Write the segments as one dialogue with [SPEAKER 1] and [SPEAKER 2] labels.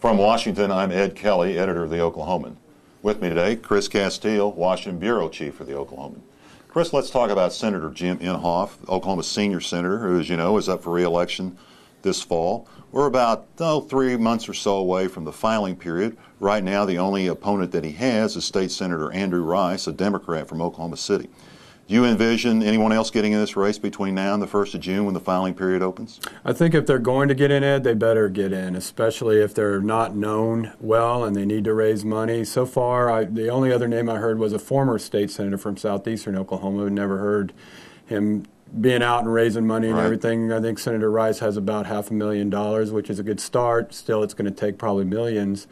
[SPEAKER 1] From Washington, I'm Ed Kelly, editor of the Oklahoman. With me today, Chris Castile, Washington Bureau Chief for the Oklahoman. Chris, let's talk about Senator Jim Inhofe, Oklahoma's senior senator, who, as you know, is up for re-election this fall. We're about 3 months or so away from the filing period. Right now, the only opponent that he has is State Senator Andrew Rice, a Democrat from Oklahoma City. Do you envision anyone else getting in this race between now and the 1st of June when the filing period opens?
[SPEAKER 2] I think if they're going to get in, Ed, they better get in, especially if they're not known well and they need to raise money. So far, the only other name I heard was a former state senator from southeastern Oklahoma. I've never heard him being out and raising money and everything. I think Senator Rice has about $500,000, which is a good start. Still, it's going to take probably millions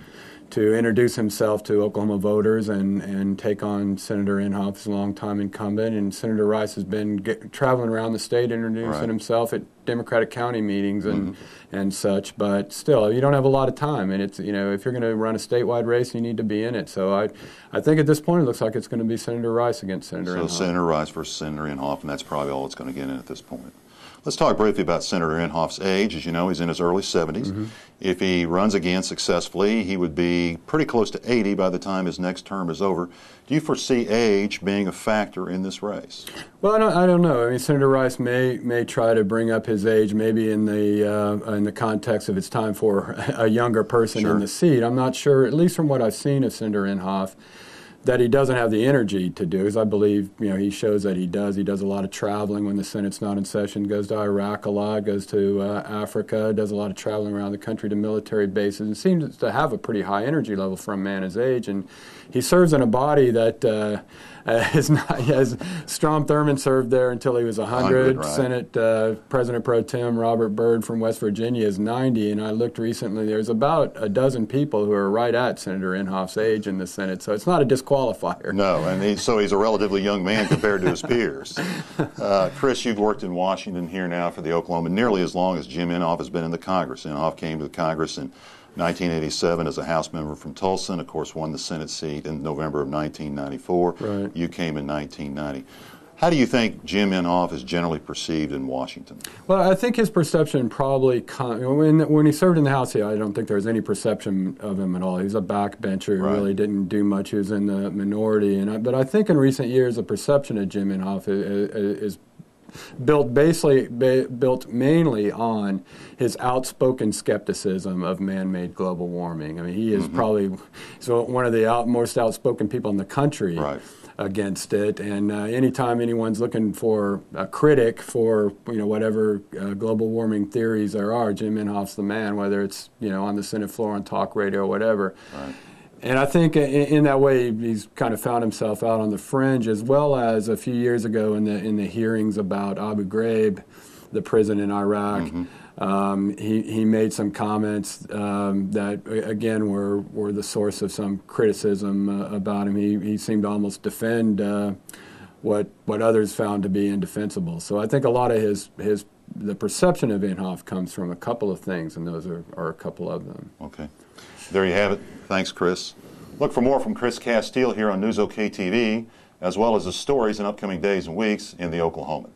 [SPEAKER 2] to introduce himself to Oklahoma voters and take on Senator Inhofe's longtime incumbent. And Senator Rice has been traveling around the state introducing himself at Democratic county meetings and such. But still, you don't have a lot of time. And it's, you know, if you're going to run a statewide race, you need to be in it. So I think at this point it looks like it's going to be Senator Rice against Senator Inhofe.
[SPEAKER 1] So Senator Rice versus Senator Inhofe, and that's probably all it's going to get in at this point. Let's talk briefly about Senator Inhofe's age. As you know, he's in his early 70s. If he runs again successfully, he would be pretty close to 80 by the time his next term is over. Do you foresee age being a factor in this race?
[SPEAKER 2] Well, I don't know. I mean, Senator Rice may try to bring up his age, maybe in the context of it's time for a younger person in the seat. I'm not sure, at least from what I've seen of Senator Inhofe, that he doesn't have the energy to do, because I believe, you know, he shows that he does. He does a lot of traveling when the Senate's not in session, goes to Iraq a lot, goes to Africa, does a lot of traveling around the country to military bases, and seems to have a pretty high energy level for a man his age. And he serves in a body that is not, as Strom Thurmond served there until he was 100. Senate President Pro Tem Robert Byrd from West Virginia is 90, and I looked recently, there's about a dozen people who are right at Senator Inhofe's age in the Senate, so it's not a disqualifier.
[SPEAKER 1] No, and so he's a relatively young man compared to his peers. Chris, you've worked in Washington here now for the Oklahoman nearly as long as Jim Inhofe has been in the Congress. Inhofe came to the Congress in 1987 as a House member from Tulsa, and of course won the Senate seat in November of 1994. You came in 1990. How do you think Jim Inhofe is generally perceived in Washington? Well,
[SPEAKER 2] I think his perception probably, when he served in the House, I don't think there was any perception of him at all. He was a backbencher, he really didn't do much, he was in the minority. But I think in recent years the perception of Jim Inhofe is built mainly on his outspoken skepticism of man-made global warming. I mean, he is probably one of the most outspoken people in the country against it. And anytime anyone's looking for a critic for whatever global warming theories there are, Jim Inhofe's the man, whether it's on the Senate floor on talk radio or whatever. And I think in that way he's kind of found himself out on the fringe, as well as a few years ago in the hearings about Abu Ghraib, the prison in Iraq. He made some comments that again were the source of some criticism about him. He seemed to almost defend what others found to be indefensible. So I think a lot of the perception of Inhofe comes from a couple of things, and those are a couple of them.
[SPEAKER 1] Okay. There you have it. Thanks, Chris. Look for more from Chris Castile here on News OK TV, as well as the stories in upcoming days and weeks in the Oklahoman.